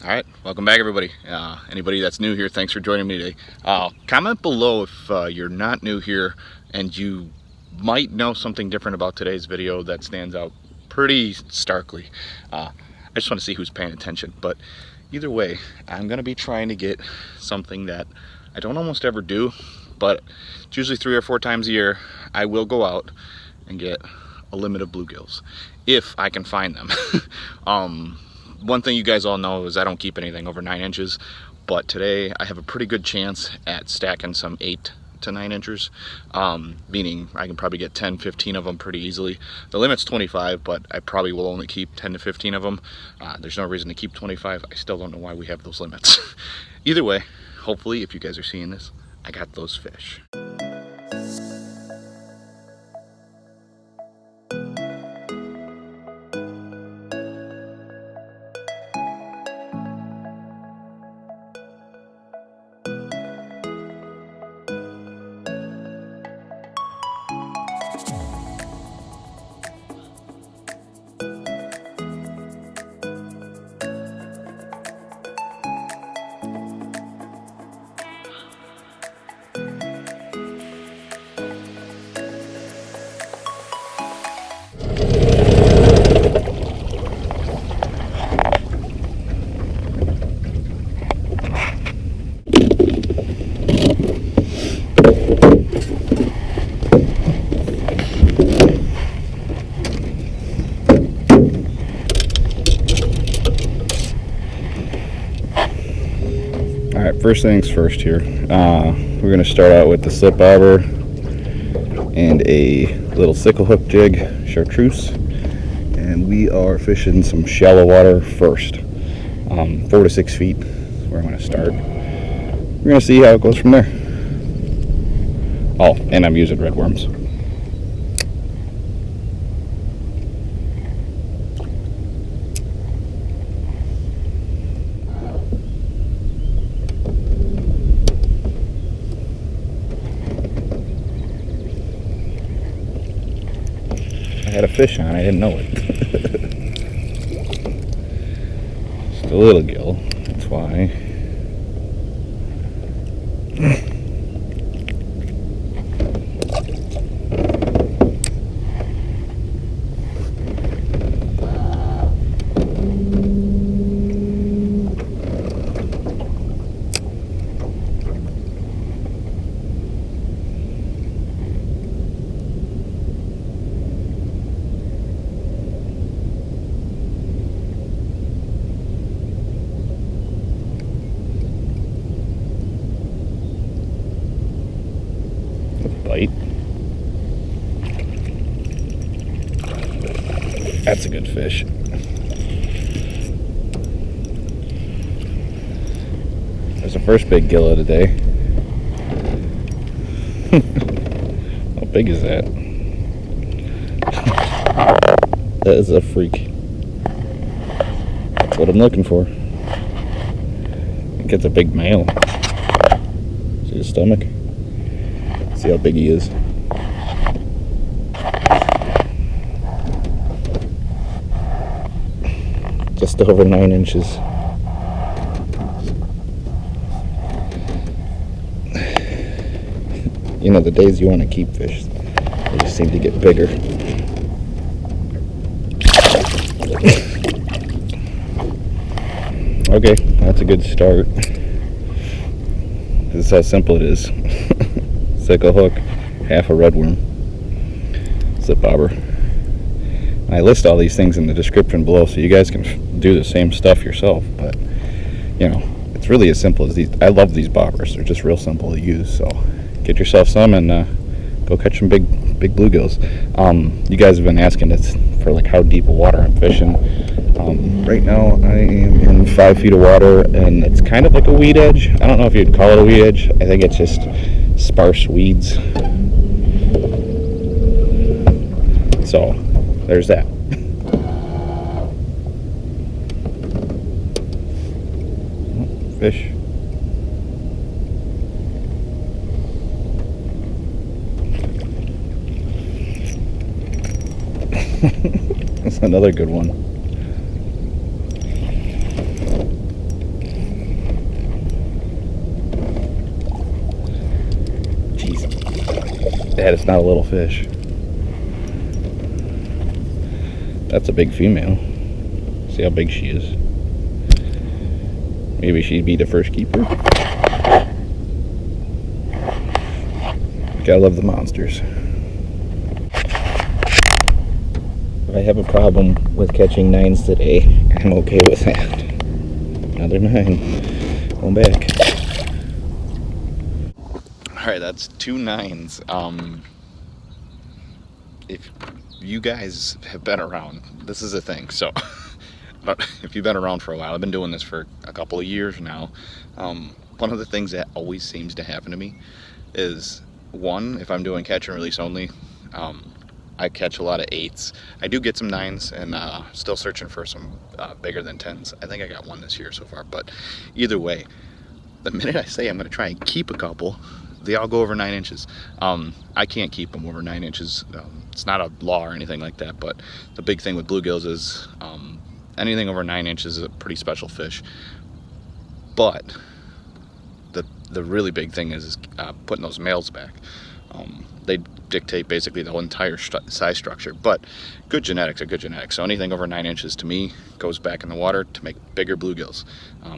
All right, welcome back everybody. Anybody that's new here, thanks for joining me today. Comment below if you're not new here and you might know something different about today's video that stands out pretty starkly. I just want to see who's paying attention, but either way, I'm gonna be trying to get something that I don't almost ever do, but it's usually 3 or 4 times a year. I will go out and get a limit of bluegills if I can find them. One thing you guys all know is I don't keep anything over 9 inches, but today I have a pretty good chance at stacking some 8 to 9 inchers, meaning I can probably get 10, 15 of them pretty easily. The limit's 25, but I probably will only keep 10 to 15 of them. There's no reason to keep 25. I still don't know why we have those limits. Either way, hopefully if you guys are seeing this, I got those fish. Alright, first things first here. We're going to start out with the slip bobber and a little sickle hook jig, chartreuse. And we are fishing some shallow water first. 4 to 6 feet is where I'm going to start. We're going to see how it goes from there. Oh, and I'm using red worms. I had a fish on, I didn't know it. Just a little gill, that's why. Bite. That's a good fish. There's the first big gill of the day. How big is that? That is a freak. That's what I'm looking for. I think it's a big male. See his stomach? See how big he is. Just over 9 inches. You know, the days you want to keep fish, they just seem to get bigger. Okay, that's a good start. This is how simple it is. Sickle hook, half a red worm, slip bobber. I list all these things in the description below so you guys can do the same stuff yourself, but you know, it's really as simple as these. I love these bobbers, they're just real simple to use, so get yourself some and go catch some big bluegills. You guys have been asking us for like how deep of water I'm fishing. Right now I am in 5 feet of water and it's kind of like a weed edge. I don't know if you'd call it a weed edge. I think it's just sparse weeds. So there's that. Fish. That's another good one. That is not a little fish. That's a big female. See how big she is. Maybe she'd be the first keeper. Gotta love the monsters. If I have a problem with catching 9s today, I'm okay with that. Another 9. Going back. Alright, that's 2 9s. If you guys have been around, this is a thing. So, but if you've been around for a while, I've been doing this for a couple of years now. One of the things that always seems to happen to me is, one, if I'm doing catch and release only, I catch a lot of 8s. I do get some 9s, and still searching for some bigger than 10s. I think I got one this year so far, but either way, the minute I say I'm going to try and keep a couple, they all go over 9 inches. I can't keep them over 9 inches. It's not a law or anything like that, but the big thing with bluegills is anything over 9 inches is a pretty special fish. But the really big thing is putting those males back. They dictate basically the whole entire size structure, but good genetics are good genetics. So anything over 9 inches to me goes back in the water to make bigger bluegills.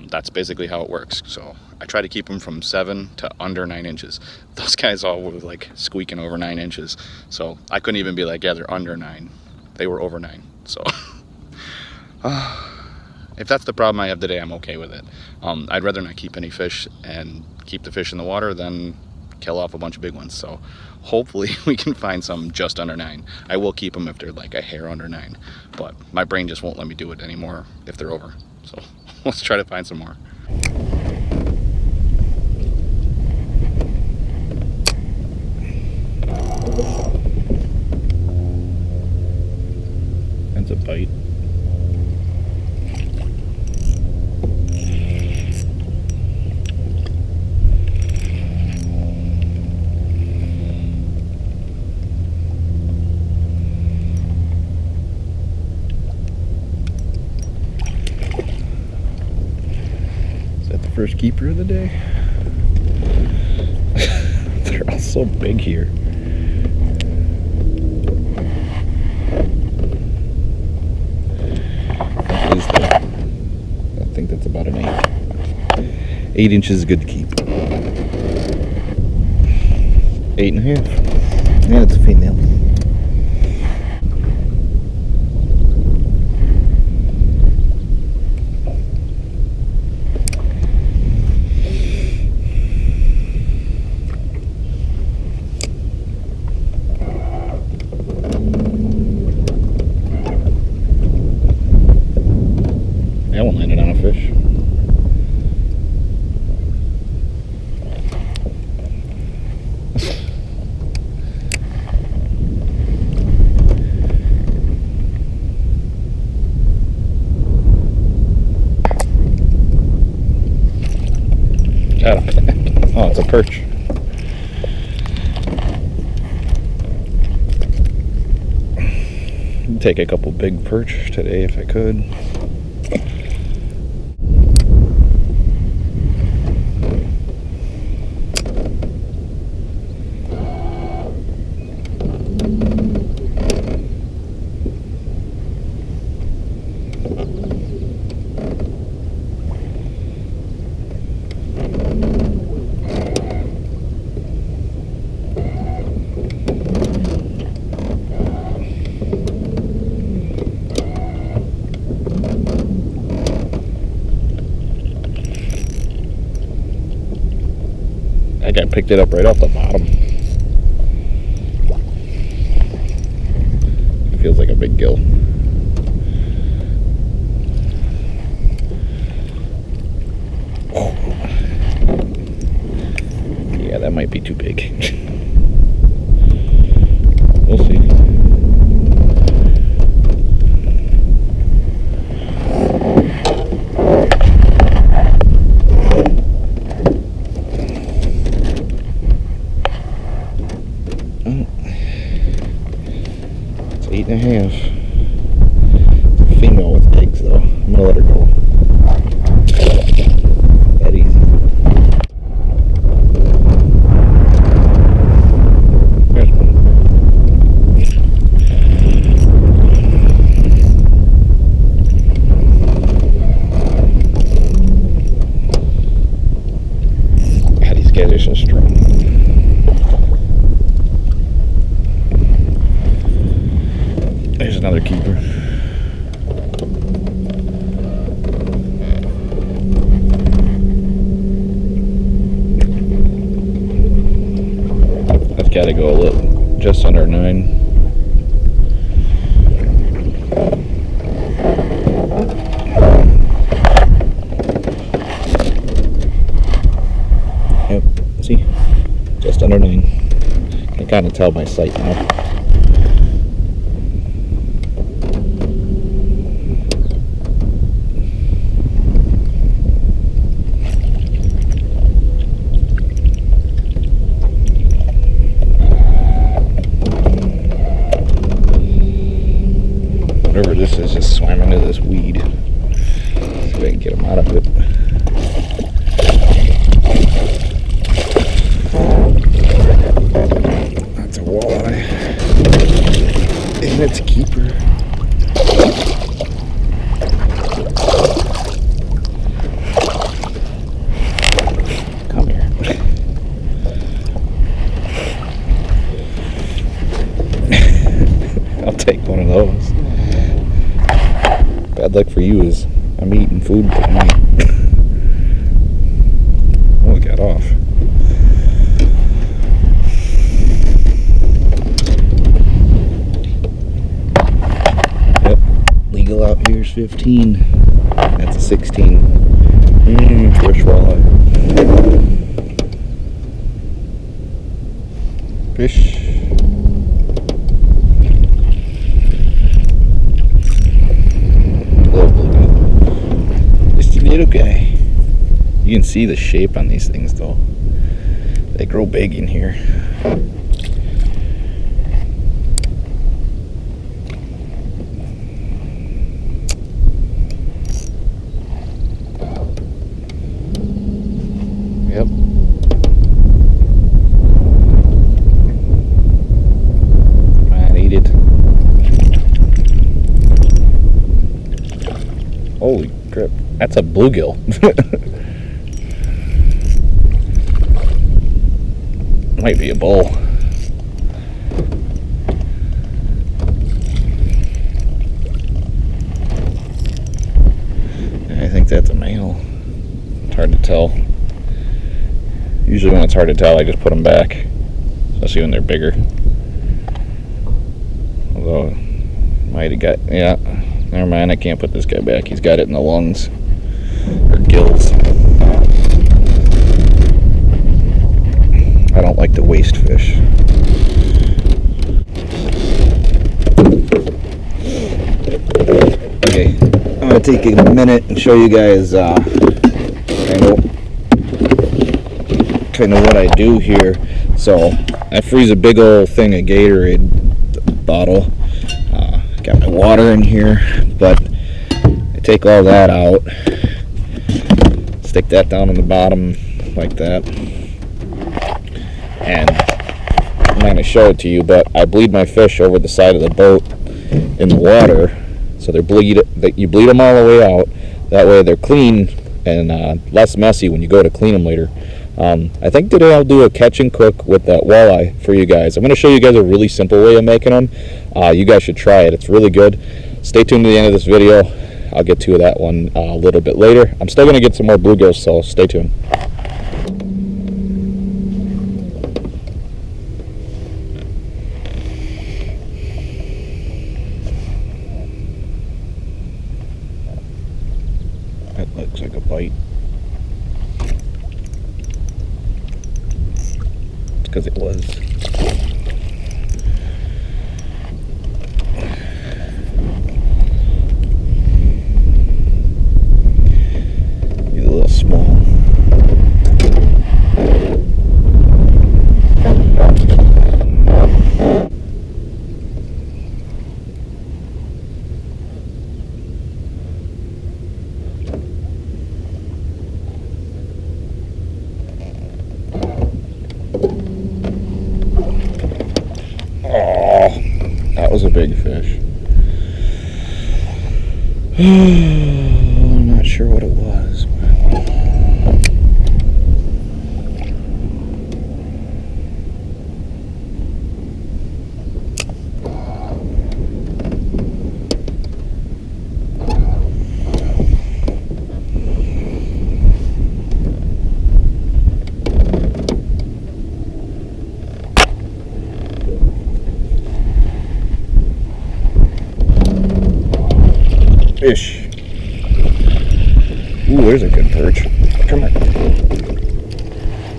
That's basically how it works. So I try to keep them from 7 to under 9 inches. Those guys all were like squeaking over 9 inches. So I couldn't even be like, yeah, they're under 9. They were over 9. So if that's the problem I have today, I'm okay with it. I'd rather not keep any fish and keep the fish in the water than kill off a bunch of big ones. So hopefully we can find some just under 9. I will keep them if they're like a hair under 9, but my brain just won't let me do it anymore if they're over. So let's try to find some more. That's a bite. First keeper of the day. They're all so big here. I think that's about an 8. 8 inches is good to keep. 8.5. Yeah, it's a female. That one landed on a fish. Oh, it's a perch. I'd take a couple big perch today if I could. That guy picked it up right off the bottom. It feels like a big gill. Oh. Yeah, that might be too big. We'll see. It's 8.5. Female with eggs though. I'm gonna let her go. That easy. There's Another keeper. I've got to go a little, just under 9. Yep, see? Just under 9. I can kind of tell by sight now. Whatever this is just swam into this weed. See if I can get him out of it. That's a walleye. And it's a keeper. Come here. I'll take one of those. Bad luck for you is I'm eating food tonight. Oh, it got off. Yep, legal out here is 15. That's a 16. Fish walleye. Fish. Little guy. You can see the shape on these things though. They grow big in here. Yep. Come on, eat it. Holy crap. That's a bluegill. Might be a bull. I think that's a male. It's hard to tell. Usually when it's hard to tell, I just put them back, especially when they're bigger. Although, might have got, yeah, never mind, I can't put this guy back. He's got it in the lungs. Or gills. I don't like to waste fish. Okay, I'm gonna take a minute and show you guys kind of what I do here. So I freeze a big old thing of Gatorade bottle. Got my water in here, but I take all that out. Stick that down on the bottom like that, and I'm not going to show it to you, but I bleed my fish over the side of the boat in the water, so you bleed them all the way out. That way they're clean and less messy when you go to clean them later. I think today I'll do a catch and cook with that walleye for you guys. I'm going to show you guys a really simple way of making them. You guys should try it. It's really good. Stay tuned to the end of this video. I'll get to that one a little bit later. I'm still going to get some more bluegills, so stay tuned. That looks like a bite. It's because it was. That was a big fish. I'm not sure what it was. fish. Ooh, there's a good perch. Come here.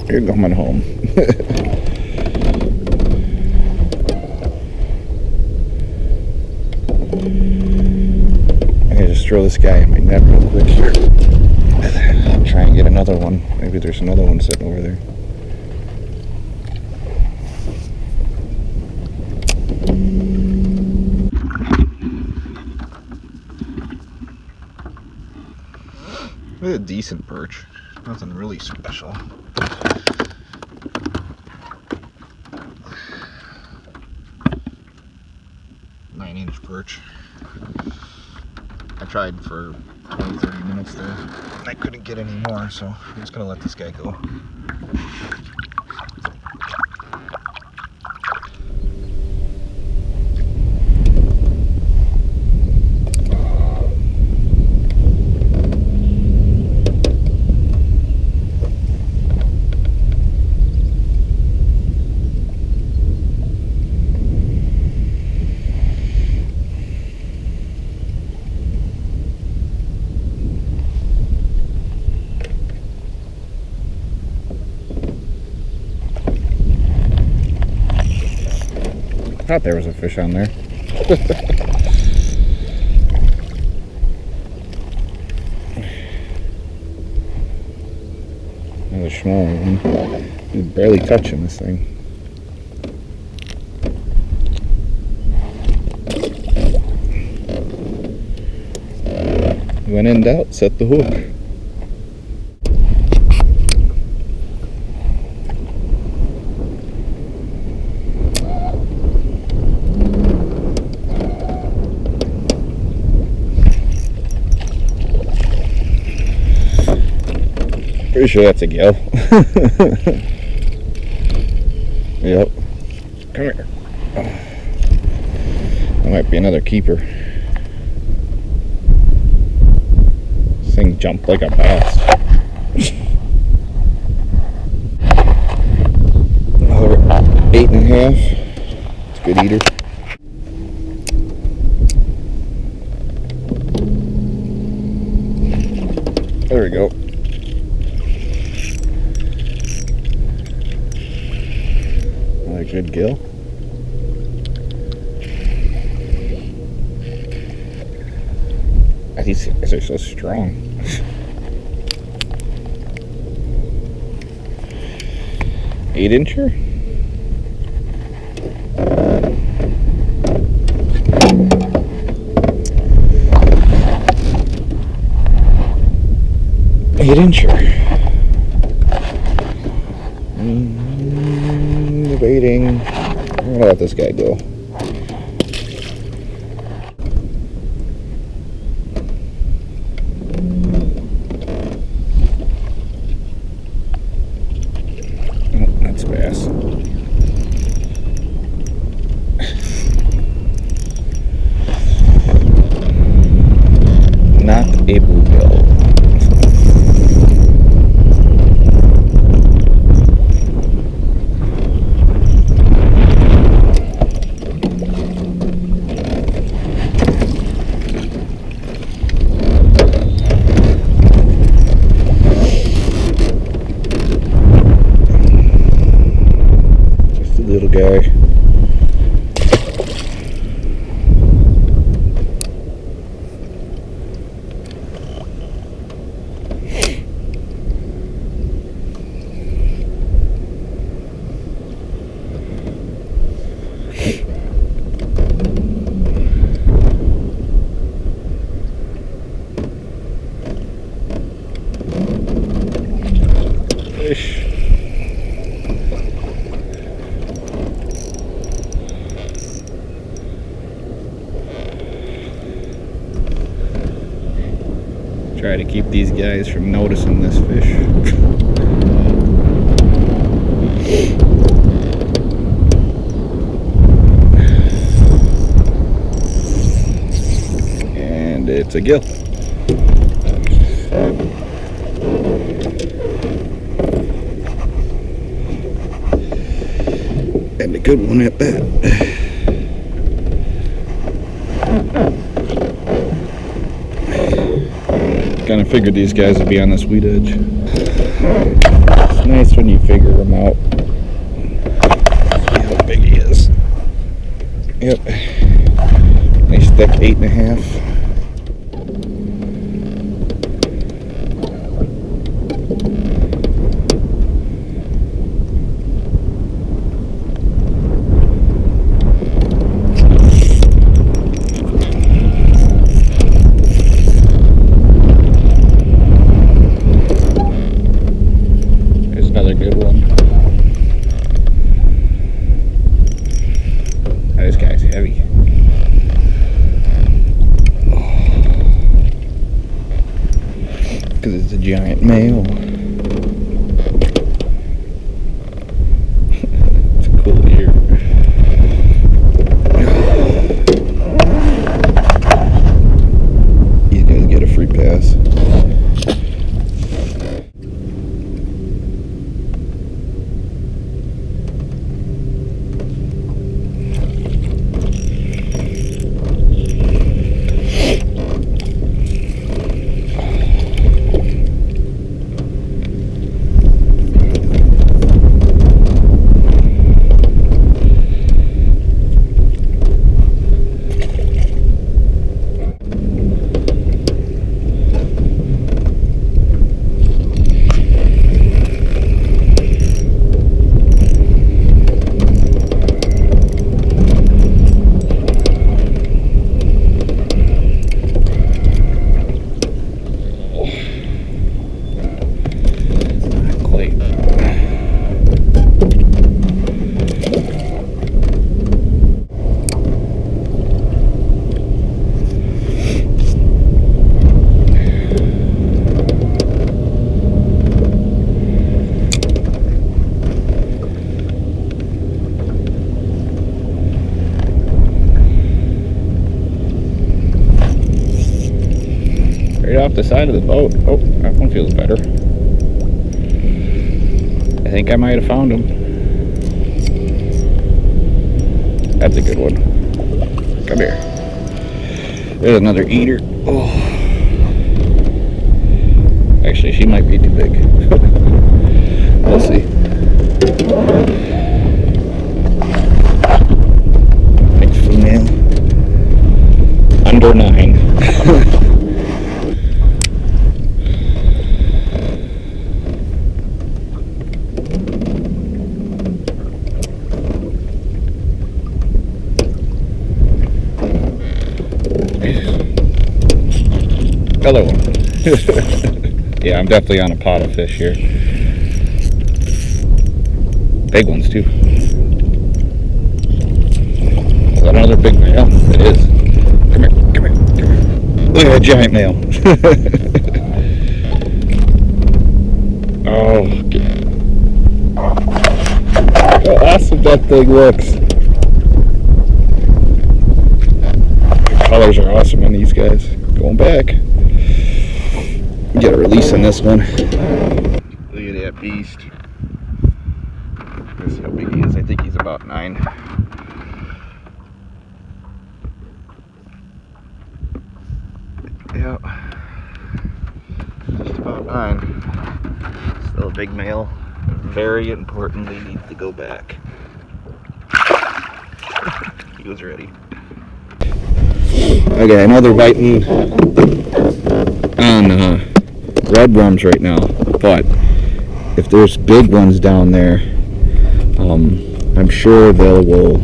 You're coming home. I'm gonna just throw this guy in my net real quick here. Try and get another one. Maybe there's another one sitting over there. A decent perch, nothing really special. 9-inch perch. I tried for 20-30 minutes there and I couldn't get any more, so I'm just gonna let this guy go. I thought there was a fish on there. Another small one. He's barely touching this thing. When in doubt, set the hook. Pretty sure that's a gill. Yep. Come here. That might be another keeper. This thing jumped like a bass. Another 8.5. It's a good eater. There we go. Another good gill. These guys are so strong. 8-incher? Debating. I'm gonna let this guy go. Oh, that's bass. Not a bluegill. Little guy. Fish. Try to keep these guys from noticing this fish. And it's a gill. And a good one at that. Kind of figured these guys would be on this weed edge. It's nice when you figure them out. See how big he is. Yep. Nice thick 8.5. Because it's a giant male. It's a cool deer. He's gonna get a free pass. Right off the side of the boat. Oh, that one feels better. I think I might have found him. That's a good one. Come here. There's another eater. Oh. Actually, she might be too big. We'll see. Big female. Under 9. Another one. Yeah, I'm definitely on a pot of fish here. Big ones too. Is that another big male? It is. Come here, come here, come here. Look at that giant male. Oh, how awesome that thing looks. The colors are awesome on these guys. Going back. Get a release on this one. Look at that beast. Let's see how big he is. I think he's about 9. Yeah. Just about 9. Still a big male. Very importantly needs to go back. He was ready. Okay, I know they're biting on red worms right now, but if there's big ones down there, I'm sure they will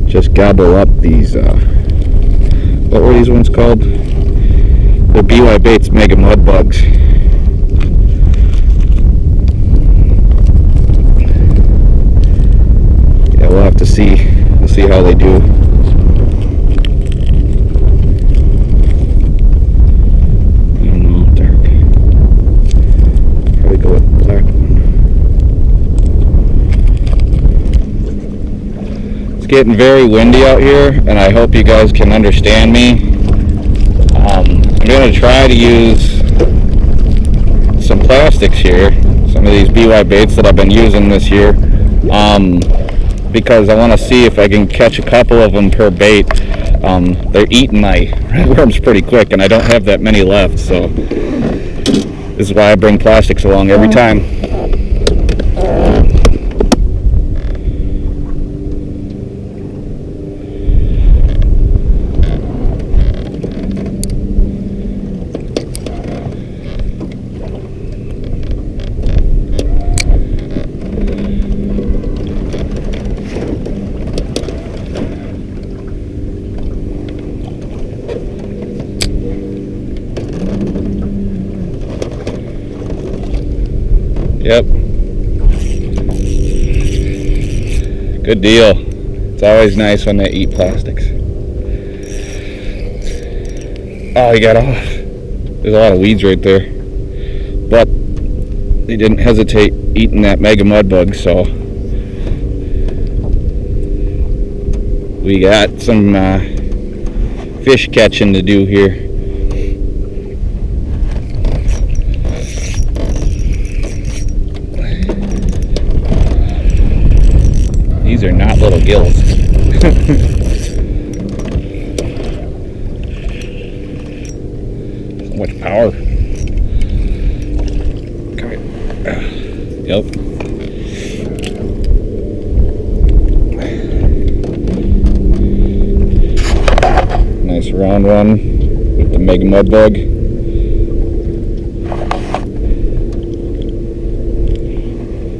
just gobble up these, what were these ones called? They're BY Baits Mega Mud Bugs. Yeah, we'll have to see. We'll see how they do. Getting very windy out here, and I hope you guys can understand me. I'm going to try to use some plastics here, some of these BY baits that I've been using this year, because I want to see if I can catch a couple of them per bait. They're eating my redworms pretty quick, and I don't have that many left, so this is why I bring plastics along every time. Yep. Good deal. It's always nice when they eat plastics. Oh, he got off. There's a lot of weeds right there. But they didn't hesitate eating that mega mud bug, so we got some fish catching to do here. These are not little gills. So much power. Okay. Yep. Nice round one with the mega mud bug. I'm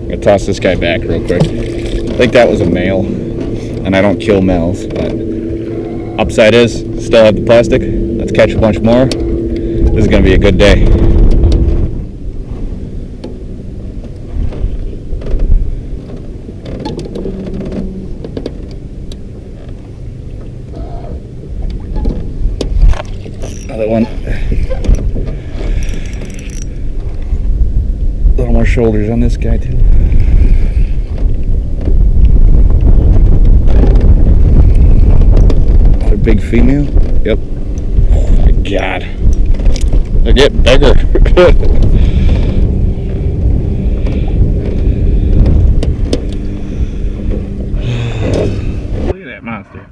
gonna toss this guy back real quick. I think that was a male, and I don't kill males, but upside is, still have the plastic. Let's catch a bunch more. This is going to be a good day. Another one. A little more shoulders on this guy too. Big female. Yep. Oh my God. They're getting bigger. Look at that monster.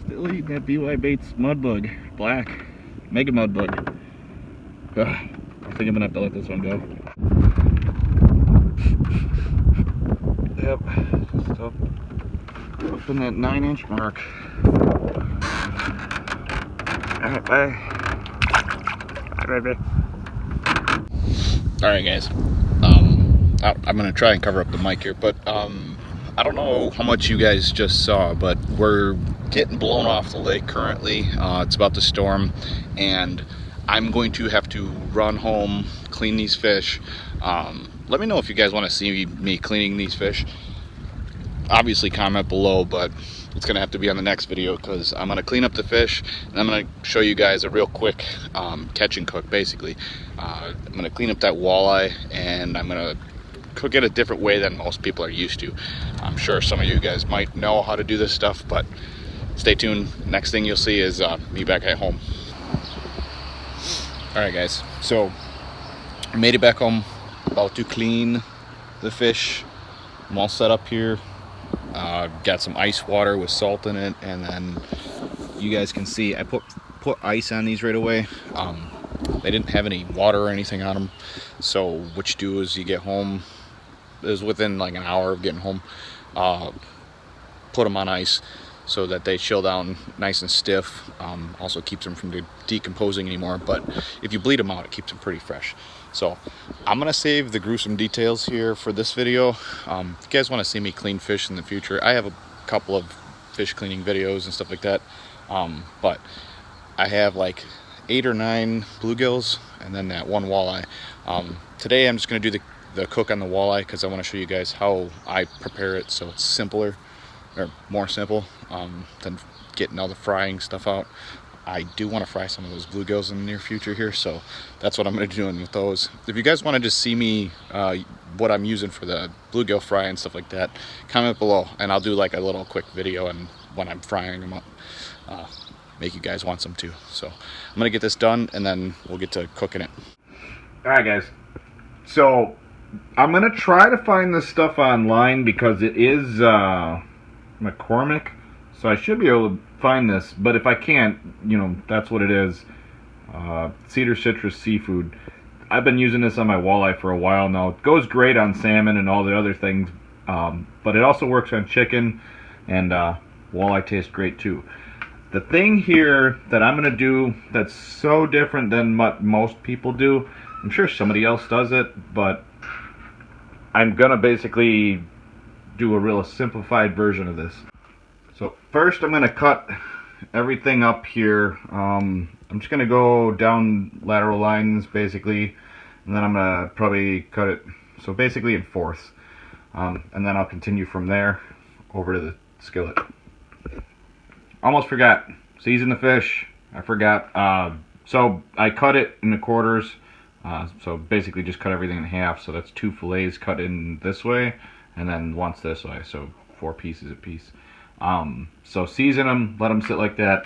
Still eating that BY Baits mud bug. Black. Mega mud bug. Ugh. I think I'm gonna have to let this one go. Yep. Just up in that 9-inch mark. Alright, bye. Bye, baby. Alright, guys. I'm gonna try and cover up the mic here, but I don't know how much you guys just saw, but we're getting blown off the lake currently. It's about to storm, and I'm going to have to run home, clean these fish. Let me know if you guys want to see me cleaning these fish. Obviously comment below, but it's gonna have to be on the next video because I'm gonna clean up the fish and I'm gonna show you guys a real quick catch and cook. Basically, I'm gonna clean up that walleye and I'm gonna cook it a different way than most people are used to. I'm sure some of you guys might know how to do this stuff, but stay tuned. Next thing you'll see is me back at home. All right, guys, so I made it back home, about to clean the fish. I'm all set up here. Got some ice water with salt in it, and then you guys can see I put ice on these right away. They didn't have any water or anything on them, so what you do is you get home, it was within like an hour of getting home, put them on ice so that they chill down nice and stiff. Also keeps them from decomposing anymore, but if you bleed them out, it keeps them pretty fresh. So I'm gonna save the gruesome details here for this video. If you guys want to see me clean fish in the future, I have a couple of fish cleaning videos and stuff like that, but I have like 8 or 9 bluegills and then that one walleye. Today I'm just gonna do the cook on the walleye because I want to show you guys how I prepare it so it's simpler, or more simple, than getting all the frying stuff out. I do want to fry some of those bluegills in the near future here, so that's what I'm going to be doing with those. If you guys want to just see me, what I'm using for the bluegill fry and stuff like that, comment below, and I'll do like a little quick video and when I'm frying them up, make you guys want some too. So I'm going to get this done, and then we'll get to cooking it. Alright guys, so I'm going to try to find this stuff online because it is McCormick So I should be able to find this, but if I can't, you know, that's what it is. Cedar citrus seafood. I've been using this on my walleye for a while now. It goes great on salmon and all the other things, but it also works on chicken, and walleye tastes great too. The thing here that I'm going to do that's so different than what most people do, I'm sure somebody else does it, but I'm going to basically do a real simplified version of this. So first I'm going to cut everything up here. I'm just going to go down lateral lines basically, and then I'm going to probably cut it so basically in fourths, and then I'll continue from there over to the skillet. Almost forgot, season the fish. I forgot. So I cut it into quarters, so basically just cut everything in half, so that's 2 fillets cut in this way and then once this way, so 4 pieces a piece. So season them, let them sit like that,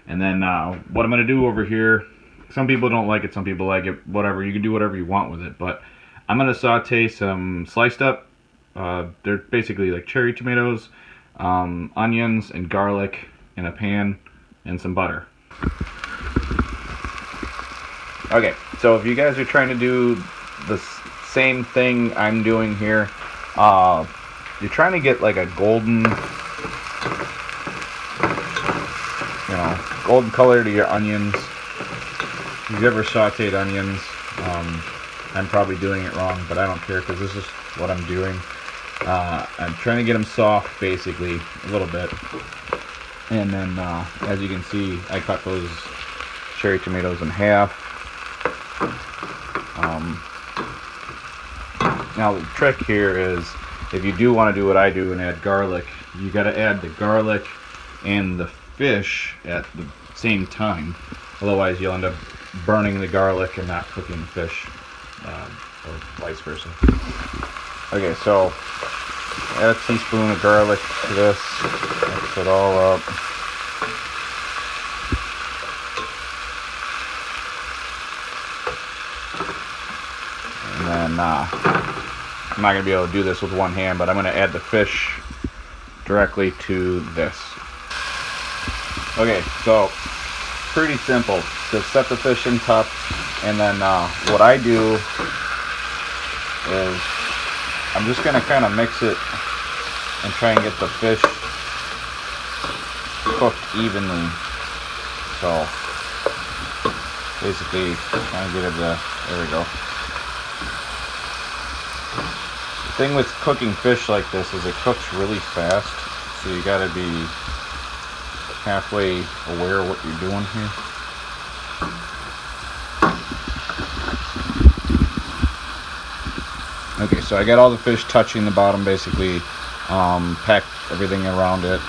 and then what I'm going to do over here, some people don't like it, some people like it, whatever, you can do whatever you want with it, but I'm going to saute some sliced up, they're basically like cherry tomatoes, onions and garlic in a pan, and some butter. Okay, so if you guys are trying to do the same thing I'm doing here, you're trying to get like a golden, golden color to your onions. If you've ever sauteed onions, I'm probably doing it wrong, but I don't care because this is what I'm doing. I'm trying to get them soft, basically, a little bit. And then, as you can see, I cut those cherry tomatoes in half. Now the trick here is, if you do want to do what I do and add garlic, you got to add the garlic and the fish at the same time. Otherwise, you'll end up burning the garlic and not cooking the fish, or vice versa. Okay, so add a teaspoon of garlic to this, mix it all up. And then, I'm not going to be able to do this with one hand, but I'm going to add the fish directly to this. Okay, so pretty simple. Just set the fish in top, and then what I do is I'm just going to kind of mix it and try and get the fish cooked evenly. So basically kind of get it there we go. The thing with cooking fish like this is it cooks really fast, so you got to be halfway aware of what you're doing here. Okay, so I got all the fish touching the bottom basically, packed everything around it,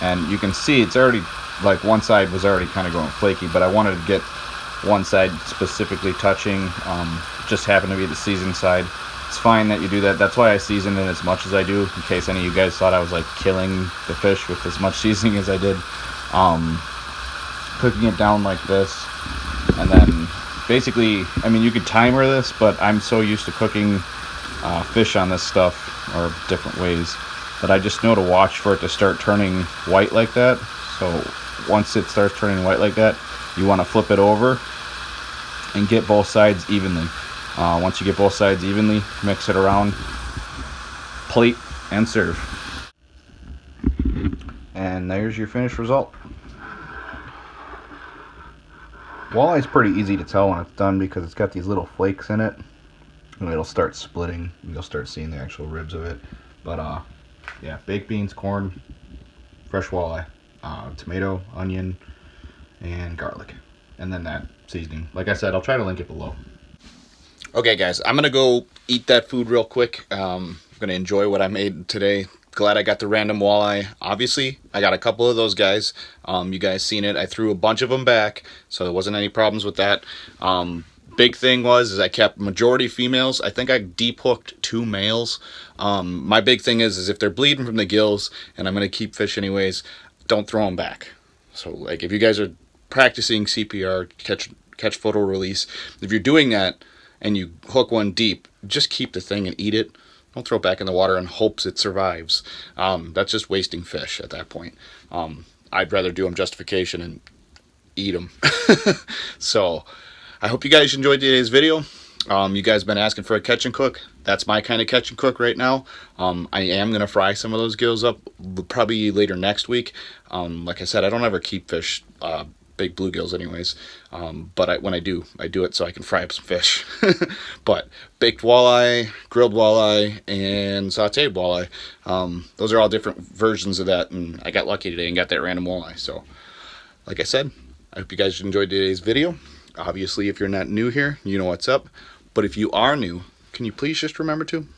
and you can see it's already, like one side was already kind of going flaky, but I wanted to get one side specifically touching, just happened to be the seasoned side. It's fine that you do that. That's why I seasoned it as much as I do, in case any of you guys thought I was like killing the fish with as much seasoning as I did. Cooking it down like this, and then basically, I mean, you could timer this, but I'm so used to cooking fish on this stuff, or different ways, that I just know to watch for it to start turning white like that. So once it starts turning white like that, you want to flip it over and get both sides evenly. Once you get both sides evenly, mix it around, plate, and serve. And there's your finished result. Walleye's pretty easy to tell when it's done because it's got these little flakes in it, and it'll start splitting. You'll start seeing the actual ribs of it. But yeah, baked beans, corn, fresh walleye, tomato, onion, and garlic, and then that seasoning. Like I said, I'll try to link it below. Okay guys, I'm gonna go eat that food real quick. I'm gonna enjoy what I made today. Glad I got the random walleye. Obviously, I got a couple of those guys. You guys seen it. I threw a bunch of them back, so there wasn't any problems with that. Big thing is I kept majority females. I think I deep hooked 2 males. My big thing is if they're bleeding from the gills, and I'm gonna keep fish anyways, don't throw them back. So like if you guys are practicing CPR, catch photo release, if you're doing that and you hook one deep, just keep the thing and eat it. don't throw it back in the water in hopes it survives. That's just wasting fish at that point. I'd rather do them justification and eat them. So I hope you guys enjoyed today's video. You guys have been asking for a catch and cook. That's my kind of catch and cook right now. I am going to fry some of those gills up probably later next week. Like I said, I don't ever keep fish, big bluegills anyways. But when I do it so I can fry up some fish. But baked walleye, grilled walleye, and sauteed walleye. Those are all different versions of that. And I got lucky today and got that random walleye. So like I said, I hope you guys enjoyed today's video. Obviously, if you're not new here, you know what's up. But if you are new, can you please just remember to